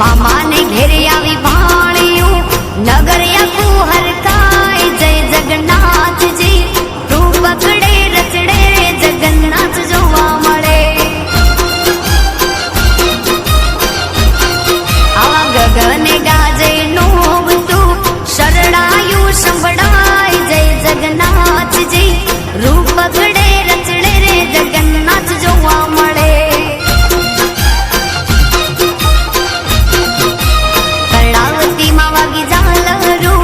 मामा ने घेरे आवी भाणियों नगर आखू हरकाय जय जगन्नाथ जी रूप पकड़े रचड़े जगन्नाथ जोवा मळे आवा गगने गाजे नोबतु शरणायु संभळाय जय जगन्नाथ जी रूप पकड़े रचड़े रे जगन्नाथ जोवा मळे कर्णावती मां वागी झालरू